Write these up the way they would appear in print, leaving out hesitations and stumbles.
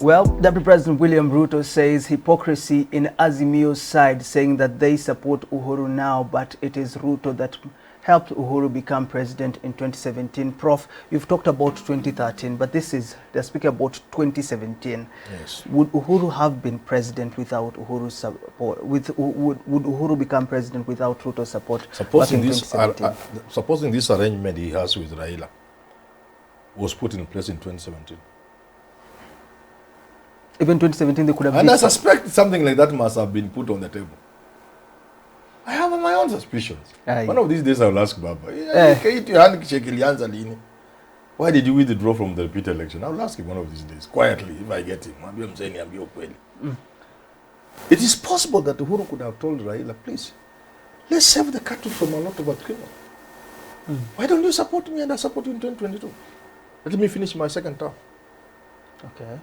Well, Deputy President William Ruto says hypocrisy in Azimio's side, saying that they support Uhuru now, but it is Ruto that helped Uhuru become president in 2017. Prof, you've talked about 2013, but they're speaking about 2017. Yes. Would Uhuru have been president without Uhuru's support? Would Uhuru become president without Ruto's support? Supposing this arrangement he has with Raila was put in place in 2017. Even 2017 they could have. And I suspect something like that must have been put on the table. I have my own suspicions. One of these days I'll ask Baba, why did you withdraw from the repeat election? I'll ask him one of these days, quietly, if I get him. I'm saying It is possible that Uhuru could have told Raila, please, let's save the cattle from a lot of criminals. Why don't you support me and I support you in 2022? Let me finish my second term. Okay.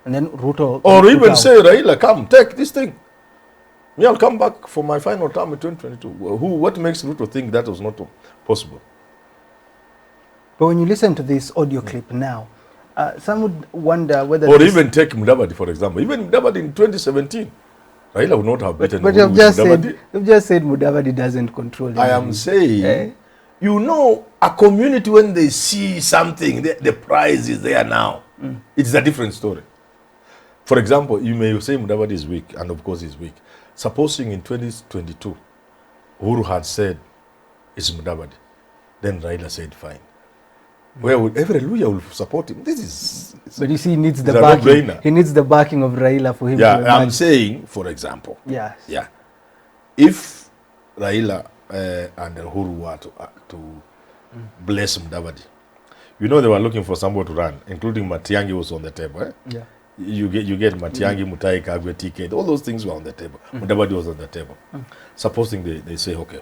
And then Ruto... Or even say, Raila, come, take this thing. Me, I'll come back for my final term in 2022. What makes Ruto think that was not possible? But when you listen to this audio clip now, some would wonder whether... Or even take Mudavadi, for example. Even Mudavadi in 2017, Raila would not have beaten But you've just said Mudavadi doesn't control him. I am saying, you know, a community, when they see something, the prize is there now. It's a different story. For example, you may say Mudavadi is weak, and of course he's weak. Supposing in 2022, Uhuru had said, it's Mudavadi. Then Raila said, fine. Where would every lawyer will support him? This is... But you see, he needs the backing. He needs the backing of Raila for him to emerge. I'm saying, for example. Yes. Yeah. If Raila and Uhuru were to bless Mudavadi, you know they were looking for someone to run, including Matiang'i was on the table. Yeah. You get Matiang'i, Mutai, Kagwe, TK, all those things were on the table. Mudavadi was on the table. Supposing they say, okay,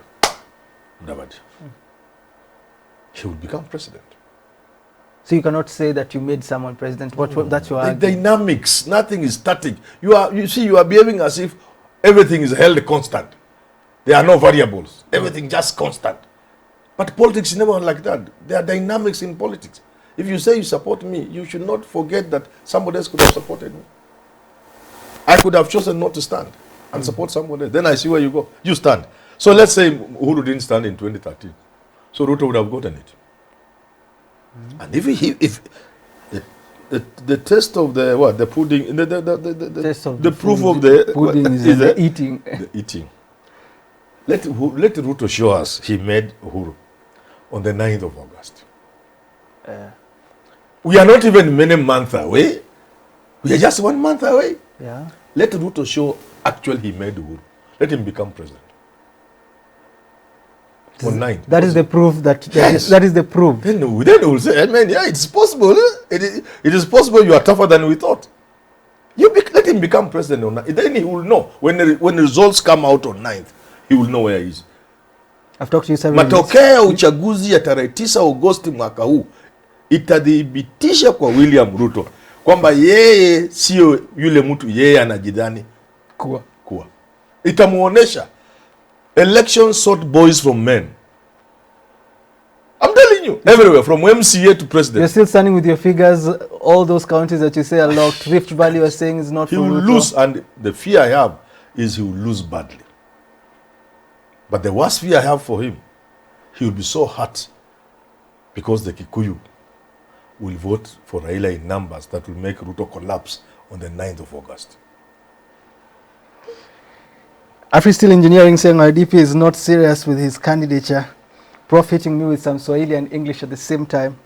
Mudavadi, he will become president. So you cannot say that you made someone president. That's your argument. The dynamics, nothing is static. You are behaving as if everything is held constant. There are no variables. Everything just constant. But politics is never like that. There are dynamics in politics. If you say you support me, you should not forget that somebody else could have supported me. I could have chosen not to stand and support somebody else. Then I see where you go. You stand. So let's say Uhuru didn't stand in 2013. So Ruto would have gotten it. And if the test of the pudding, the proof of the pudding is the eating. The eating. Let Ruto show us he made Uhuru on the 9th of August. We are not even many months away. We are just 1 month away. Yeah. Let Ruto show actually he made Uhuru. Let him become president. On 9th. That is the proof that is the proof. Then we'll say, man, yeah, it's possible. It is possible you are tougher than we thought. Let him become president on 9th. Then he will know. When the results come out on 9th, he will know where he is. I've talked to you several matokeo ya uchaguzi ya tarehe 9 Agosti mwaka huu itadhibitisha kwa William Ruto kwamba yeye sio yule mtu yeye anajidhani kuwa. Itamuonesha election sort boys from men. I'm telling you, everywhere from MCA to president. You're still standing with your figures. All those counties that you say are locked. Rift Valley, you're saying is not. He will lose, and the fear I have is he will lose badly. But the worst fear I have for him, he will be so hurt because the Kikuyu will vote for Raila in numbers that will make Ruto collapse on the 9th of August. Afri Steel Engineering saying IDP is not serious with his candidature. Prof hitting me with some Swahili and English at the same time.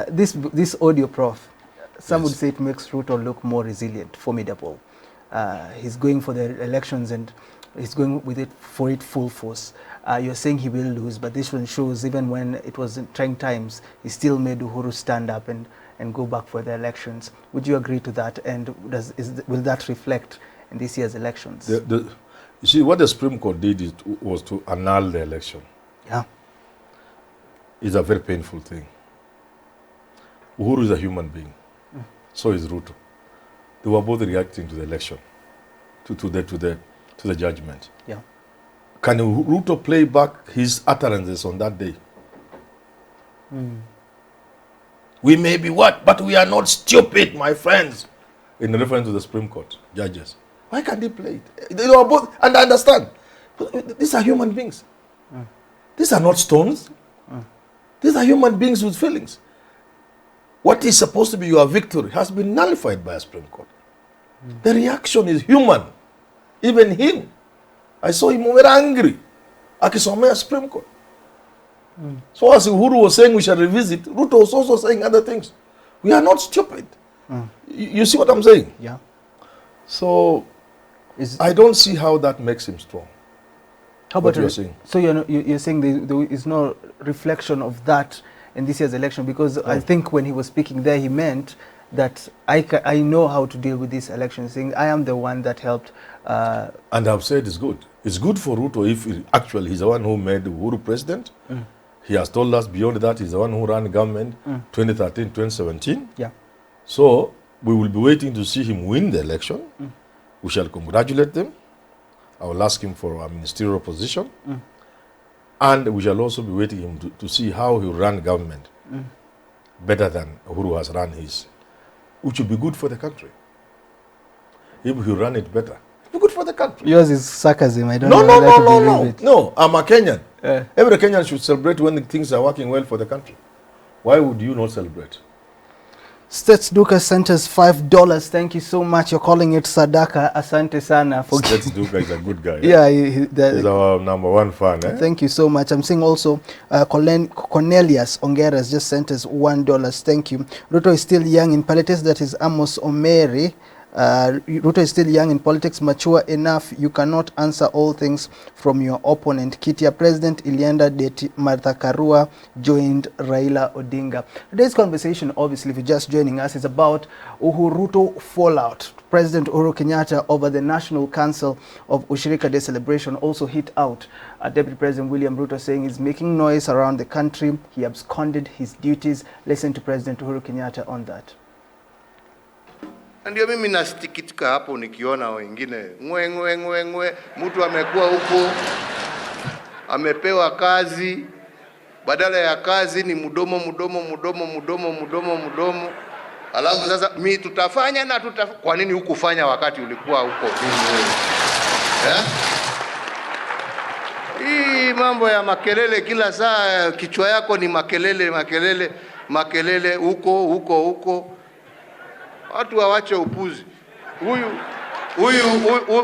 This audio, Prof, some would say it makes Ruto look more resilient, formidable. He's going for the elections and he's going with it full force. You're saying he will lose, but this one shows even when it was in trying times, he still made Uhuru stand up and go back for the elections. Would you agree to that? And will that reflect in this year's elections? You see, what the Supreme Court did was to annul the election. Yeah. It's a very painful thing. Uhuru is a human being. So is Ruto. They were both reacting to the election, to the judgment. Yeah. Can Ruto play back his utterances on that day? We may be what, but we are not stupid, my friends. In reference to the Supreme Court judges. Why can't they play it? They are both, and I understand. But these are human beings. These are not stones. These are human beings with feelings. What is supposed to be your victory has been nullified by a Supreme Court. The reaction is human. Even him. I saw him very angry. Akisomea Supreme Court. So as Uhuru was saying we shall revisit, Ruto was also saying other things. We are not stupid. You see what I'm saying? Yeah. So I don't see how that makes him strong. How What about you're saying? So you're saying there is no reflection of that in this year's election, because I think when he was speaking there, he meant that I know how to deal with this election, saying I am the one that helped. And I've said it's good. It's good for Ruto if actually he's the one who made Uhuru president. He has told us beyond that he's the one who ran government 2013, 2017. Yeah. So we will be waiting to see him win the election. We shall congratulate them. I will ask him for a ministerial position. And we shall also be waiting him to see how he will run government better than Uhuru has run his, which will be good for the country. If he run it better, it will be good for the country. Yours is sarcasm. I don't No, know no, whether no, to no, believe no. it. No, I'm a Kenyan. Every Kenyan should celebrate when things are working well for the country. Why would you not celebrate? States Duka sent us $5. Thank you so much. You're calling it Sadaka. Asante sana. States Duka is a good guy. Yeah, He's our number one fan. Thank you so much. I'm seeing also Cornelius Ongeras just sent us $1. Thank you. Ruto is still young in politics. That is Amos Omeri. Ruto is still young in politics, mature enough. You cannot answer all things from your opponent. Kitia President Ilienda Deti Martha Karua joined Raila Odinga. Today's conversation, obviously, if you're just joining us, is about Ruto fallout. President Uhuru Kenyatta over the National Council of Ushirika Day celebration also hit out Deputy President William Ruto, saying he's making noise around the country. He absconded his duties. Listen to President Uhuru Kenyatta on that. Ndio mimi nasikitika hapo nikiona wengine ngwe mtu amekuwa huko amepewa kazi, badala ya kazi ni mdomo. Alafu sasa mimi tutafanya na kwa nini hukufanya wakati ulikuwa huko? Hii mambo ya makelele kila saa, kichwa yako ni makelele huko. Watu wawache upuzi.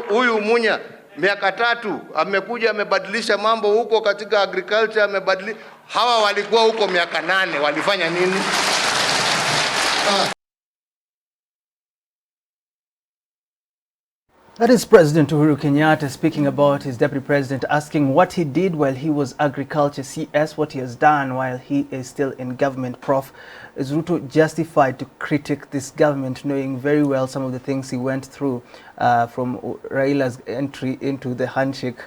Huyu Munya miaka 3 amekuja amebadilisha mambo huko katika agriculture, amebadilisha. Hawa walikuwa huko miaka 8, walifanya nini? That is President Uhuru Kenyatta speaking about his deputy president, asking what he did while he was agriculture CS, what he has done while he is still in government. Prof, is Ruto justified to critique this government, knowing very well some of the things he went through from Raila's entry into the handshake,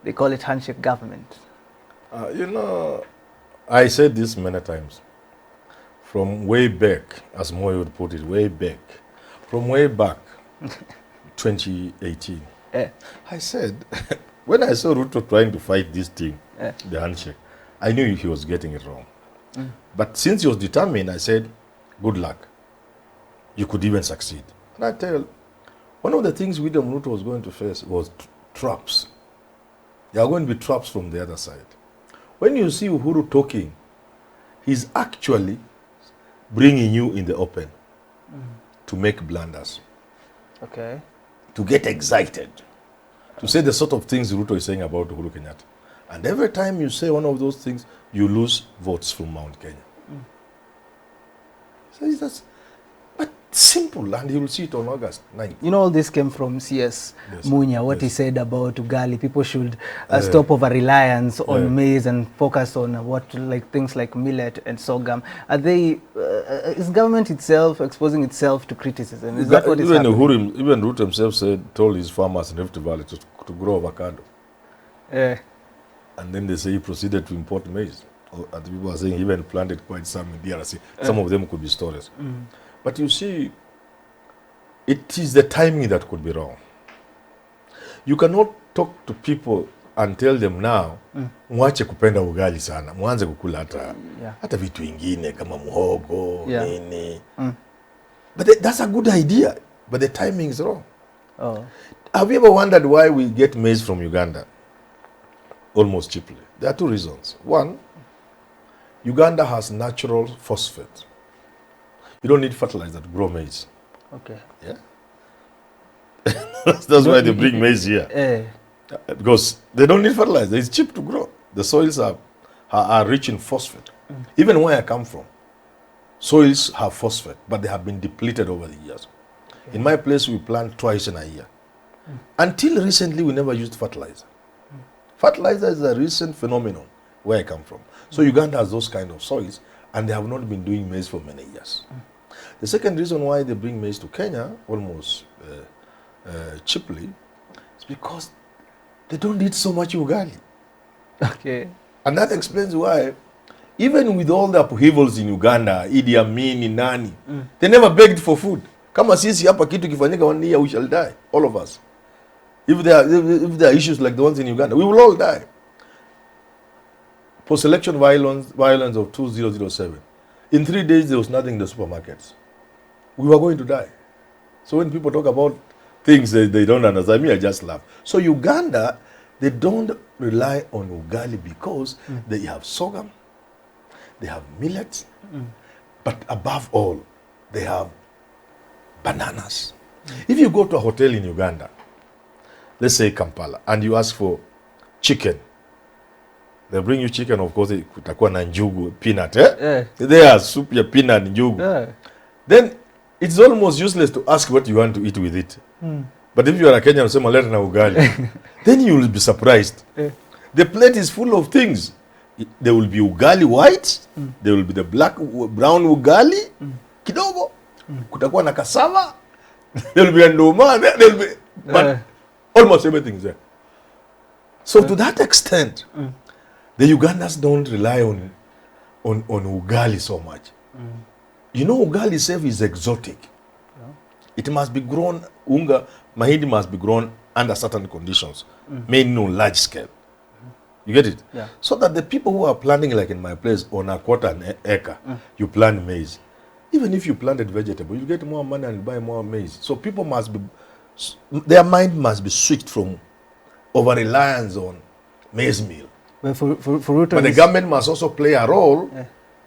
they call it handshake government? You know, I said this many times. From way back, as Moy would put it, from way back, 2018. I said, when I saw Ruto trying to fight this thing, the handshake, I knew he was getting it wrong. But since he was determined, I said, good luck. You could even succeed. And I tell you, one of the things William Ruto was going to face was traps. There are going to be traps from the other side. When you see Uhuru talking, he's actually bringing you in the open to make blunders. Okay. To get excited, to say the sort of things Ruto is saying about Uhuru Kenyatta. And every time you say one of those things, you lose votes from Mount Kenya. So that's but simple, and you will see it on August 9th. You know, all this came from CS Munya, what he said about Ugali. People should stop over-reliance on maize and focus on things like millet and sorghum. Are they, is government itself exposing itself to criticism? Is that what is happening? Even Ruto himself told his farmers in Rift Valley to grow avocado. And then they say he proceeded to import maize. And people are saying he even planted quite some in DRC. Some of them could be storage. But you see, it is the timing that could be wrong. You cannot talk to people and tell them now, mwache kupenda ugali sana, mwanze kukula hata vitu ingine kama muhogo, nini. But that's a good idea, but the timing is wrong. Oh. Have you ever wondered why we get maize from Uganda almost cheaply? There are two reasons. One, Uganda has natural phosphate. You don't need fertilizer to grow maize. Okay. Yeah. That's why they bring maize here. Because they don't need fertilizer. It's cheap to grow. The soils are rich in phosphate. Even where I come from, soils have phosphate, but they have been depleted over the years. Okay. In my place, we plant twice in a year. Until recently, we never used fertilizer. Fertilizer is a recent phenomenon where I come from. So Uganda has those kind of soils, and they have not been doing maize for many years. The second reason why they bring maize to Kenya almost cheaply is because they don't need so much ugali. Okay. And that explains why, even with all the upheavals in Uganda, Idi Amin, Nani, they never begged for food. Kama sisi hapa kitu kifanyika one year, we shall die, all of us. If there are issues like the ones in Uganda, we will all die. Post-election violence of 2007. In 3 days, there was nothing in the supermarkets. We were going to die. So when people talk about things they don't understand, I just laugh. So Uganda, they don't rely on ugali because they have sorghum, they have millet, but above all, they have bananas. If you go to a hotel in Uganda, let's say Kampala, and you ask for chicken, they bring you chicken, of course, kutakuwa na njugu, peanut, They are soup, ya peanut, njugu. Then it's almost useless to ask what you want to eat with it. But if you are a Kenyan, say maleta na ugali, then you will be surprised. The plate is full of things. There will be ugali white, there will be the brown ugali, kidogo, kutakuwa na cassava, there will be a ndoma, there will be, but almost everything is there. So to that extent, the Ugandans don't rely on ugali so much. You know, ugali itself is exotic. It must be grown, mahindi must be grown under certain conditions, made on large scale. You get it? Yeah. So that the people who are planting, like in my place, on a quarter an acre, you plant maize. Even if you planted vegetable, you get more money and you buy more maize. So people must be, their mind must be switched from over-reliance on maize meal. But for Ruto, but the government must also play a role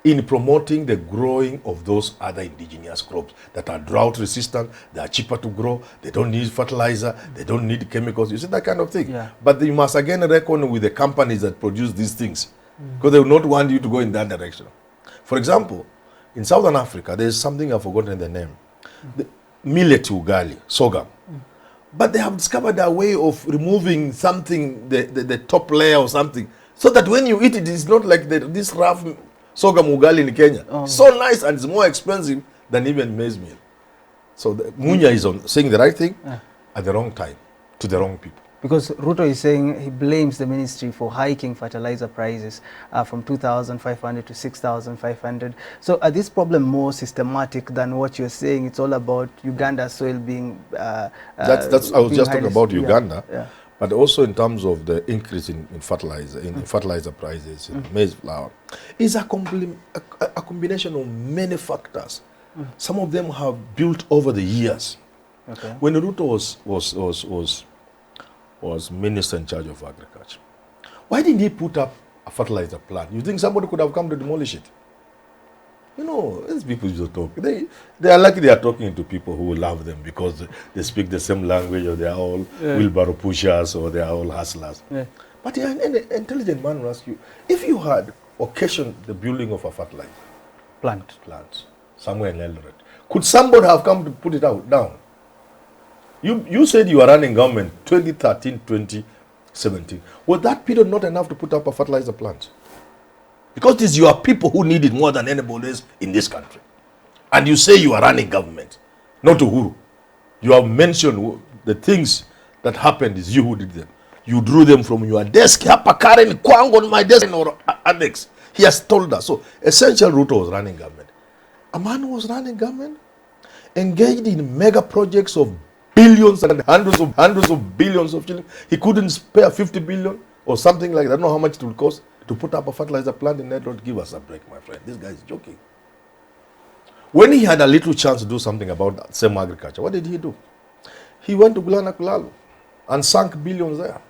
in promoting the growing of those other indigenous crops that are drought resistant, they are cheaper to grow, they don't need fertilizer, they don't need chemicals. You see that kind of thing. Yeah. But you must again reckon with the companies that produce these things, because they will not want you to go in that direction. For example, in Southern Africa, there is something I've forgotten the name. The millet ugali, sorghum. But they have discovered a way of removing something, the top layer or something, so that when you eat it, it's not like this rough sorghum ugali in Kenya. So nice, and it's more expensive than even maize meal. So Munya is saying the right thing at the wrong time to the wrong people. Because Ruto is saying he blames the ministry for hiking fertilizer prices from 2,500 to 6,500. So are this problem more systematic than what you're saying? It's all about Uganda soil being... that's I was just talking about Uganda. Yeah. But also in terms of the increase in fertilizer, in fertilizer prices, in maize flour, is a combination of many factors. Some of them have built over the years. Okay. When Ruto was minister in charge of agriculture, why didn't he put up a fertilizer plant? You think somebody could have come to demolish it? You know, these people just talk. They are lucky they are talking to people who love them because they speak the same language, or they are all wheelbarrow pushers, or they are all hustlers. Yeah. But an intelligent man will ask you, if you had occasioned the building of a fertilizer plant somewhere in Eldoret, could somebody have come to put it down? You said you were running government 2013, 2017. Was that period not enough to put up a fertilizer plant? Because it's your people who need it more than anybody else in this country. And you say you are running government, not Uhuru. You have mentioned the things that happened is you who did them. You drew them from your desk. Hapa Karen Kwang on my desk or annex. He has told us. So essential Ruto was running government. A man who was running government, engaged in mega projects of billions and hundreds of billions of shillings. He couldn't spare 50 billion or something like that. I don't know how much it will cost to put up a fertilizer plant in that road. Give us a break, my friend. This guy is joking. When he had a little chance to do something about that same agriculture, what did he do? He went to Gulana Kulalu and sank billions there.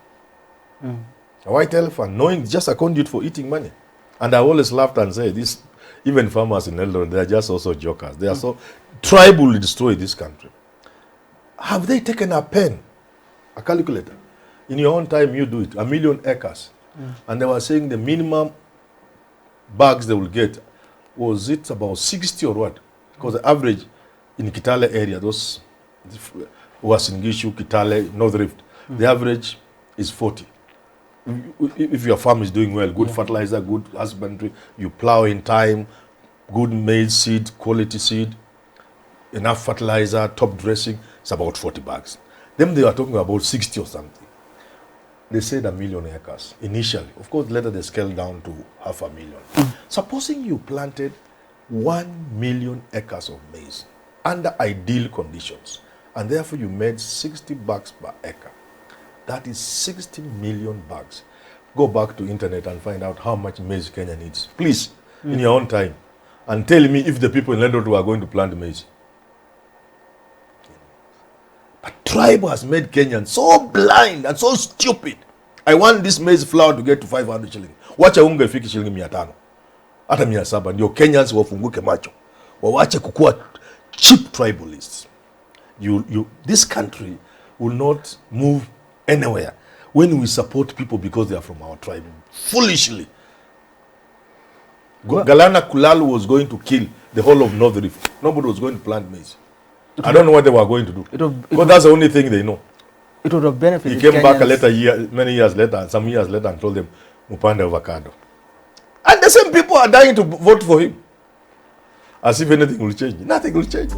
A white elephant, knowing just a conduit for eating money. And I always laughed and said, this, even farmers in Eldoret, they are just also jokers. They are so tribal to destroy this country. Have they taken a pen, a calculator? In your own time, you do it, 1 million acres. And they were saying the minimum bags they will get, was it about 60 or what? Because the average in Kitale area, those was in Gishu, Kitale, North Rift, the average is 40. If your farm is doing well, good fertilizer, good husbandry, you plow in time, good maize seed, quality seed, enough fertilizer, top dressing, it's about 40 bags. Then they were talking about 60 or something. They said 1 million acres initially. Of course, later they scaled down to 500,000. Supposing you planted 1 million acres of maize under ideal conditions, and therefore you made 60 bags per acre. That is 60 million bags. Go back to internet and find out how much maize Kenya needs. Please, in your own time. And tell me if the people in Lendoto are going to plant maize. But tribe has made Kenyans so blind and so stupid. I want this maize flour to get to 500 shillings. Wacha unga ifiki shilingi 500. Hata 700. Ndio Kenyans wafunguke macho. Wawache kukua cheap tribalists. This country will not move anywhere when we support people because they are from our tribe. Foolishly. Galana Kulalu was going to kill the whole of North Rift. Nobody was going to plant maize. I don't know what they were going to do. Because that's the only thing they know. It would have benefited. He came back many years later, some years later, and told them, Mupande avocado. And the same people are dying to vote for him. As if anything will change. Nothing will change.